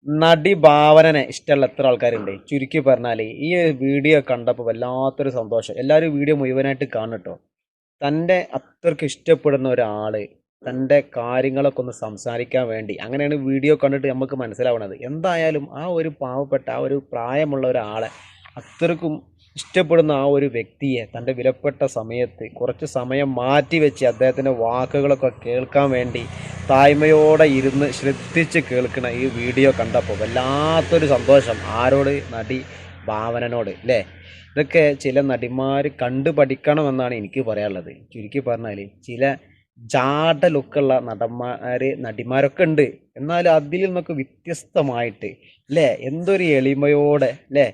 നടി ഭാവനനെ ഇഷ്ടമുള്ള എത്ര ആൾക്കാരുണ്ട്? ചുരുക്കി പറഞ്ഞാൽ ഈ വീഡിയോ കണ്ടപ്പോൾ വല്ലാത്തൊരു സന്തോഷം. എല്ലാവരും വീഡിയോ മുഴുവനായിട്ട് കാണട്ടോ. തൻ്റെ അത്രയ്ക്ക് ഇഷ്ടപ്പെടുന്ന ഒരാൾ തൻ്റെ കാര്യങ്ങളൊക്കെ ഒന്ന് സംസാരിക്കാൻ വേണ്ടി അങ്ങനെയാണ് വീഡിയോ കണ്ടിട്ട് നമുക്ക് മനസ്സിലാവുന്നത്. എന്തായാലും ആ ഒരു പാവപ്പെട്ട ആ ഒരു പ്രായമുള്ള ഒരാളെ അത്രക്കും ഇഷ്ടപ്പെടുന്ന ആ ഒരു വ്യക്തിയെ തൻ്റെ വിലപ്പെട്ട സമയത്ത് കുറച്ച് സമയം മാറ്റി വെച്ച് അദ്ദേഹത്തിൻ്റെ വാക്കുകളൊക്കെ കേൾക്കാൻ വേണ്ടി താഴ്മയോടെ ഇരുന്ന് ശ്രദ്ധിച്ച് കേൾക്കണ ഈ വീഡിയോ കണ്ടപ്പോൾ വല്ലാത്തൊരു സന്തോഷം. ആരോട്? നടി ഭാവനനോട് അല്ലേ? ഇതൊക്കെ ചില നടിമാർ കണ്ടു പഠിക്കണമെന്നാണ് എനിക്ക് പറയാനുള്ളത്. ചുരുക്കി പറഞ്ഞാൽ ചില ജാട ലുക്കുള്ള നടിമാരൊക്കെ ഉണ്ട്. എന്നാൽ അതിൽ നിന്നൊക്കെ വ്യത്യസ്തമായിട്ട് അല്ലേ, എന്തൊരു എളിമയോടെ അല്ലേ,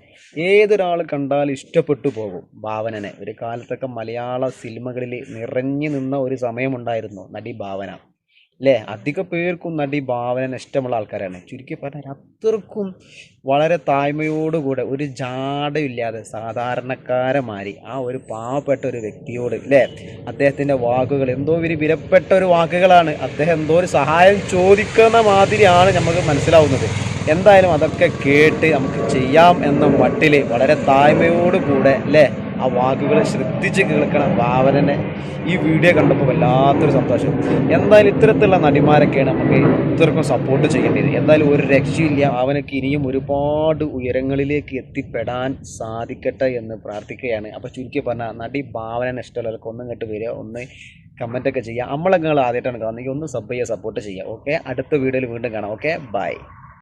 ഏതൊരാൾ കണ്ടാലും ഇഷ്ടപ്പെട്ടു പോകും ഭാവനനെ. ഒരു കാലത്തൊക്കെ മലയാള സിനിമകളിൽ നിറഞ്ഞു നിന്ന ഒരു സമയമുണ്ടായിരുന്നു നടി ഭാവന അല്ലേ. അധിക പേർക്കും നടി ഭാവന ഇഷ്ടമുള്ള ആൾക്കാരാണ്. ചുരുക്കി പറഞ്ഞാൽ അത്രക്കും വളരെ താഴ്മയോടുകൂടെ ഒരു ജാടയില്ലാതെ സാധാരണക്കാരന്മാരി ആ ഒരു പാവപ്പെട്ട ഒരു വ്യക്തിയോട് അല്ലേ, അദ്ദേഹത്തിൻ്റെ വാക്കുകൾ എന്തോ ഒരു വിലപ്പെട്ട ഒരു വാക്കുകളാണ്. അദ്ദേഹം എന്തോ ഒരു സഹായം ചോദിക്കുന്ന മാതിരിയാണ് നമുക്ക് മനസ്സിലാവുന്നത്. എന്തായാലും അതൊക്കെ കേട്ട് നമുക്ക് ചെയ്യാം എന്ന മട്ടിൽ വളരെ താഴ്മയോടുകൂടെ അല്ലേ ആ വാക്കുകൾ ശ്രദ്ധിച്ച് കേൾക്കണം ഭാവനനെ ഈ വീഡിയോ കണ്ടപ്പോൾ വല്ലാത്തൊരു സന്തോഷം. എന്തായാലും ഇത്തരത്തിലുള്ള നടിമാരൊക്കെയാണ് നമുക്ക് ഇത്രക്കും സപ്പോർട്ട് ചെയ്യേണ്ടത്. എന്തായാലും ഒരു രക്ഷയില്ല. ഭാവനയ്ക്ക് ഇനിയും ഒരുപാട് ഉയരങ്ങളിലേക്ക് എത്തിപ്പെടാൻ സാധിക്കട്ടെ എന്ന് പ്രാർത്ഥിക്കുകയാണ്. അപ്പോൾ ചുരുക്കി പറഞ്ഞാൽ നടി ഭാവന ഇഷ്ടമുള്ളവർക്ക് ഒന്നും കേട്ട് വരിക, ഒന്ന് കമൻറ്റൊക്കെ ചെയ്യുക. നമ്മളെ നിങ്ങൾ ആദ്യമായിട്ടാണ് കാണുന്നെങ്കിൽ ഒന്ന് സബ് ചെയ്യുക, സപ്പോർട്ട് ചെയ്യുക. ഓക്കെ, അടുത്ത വീഡിയോയിൽ വീണ്ടും കാണാം. Okay, by.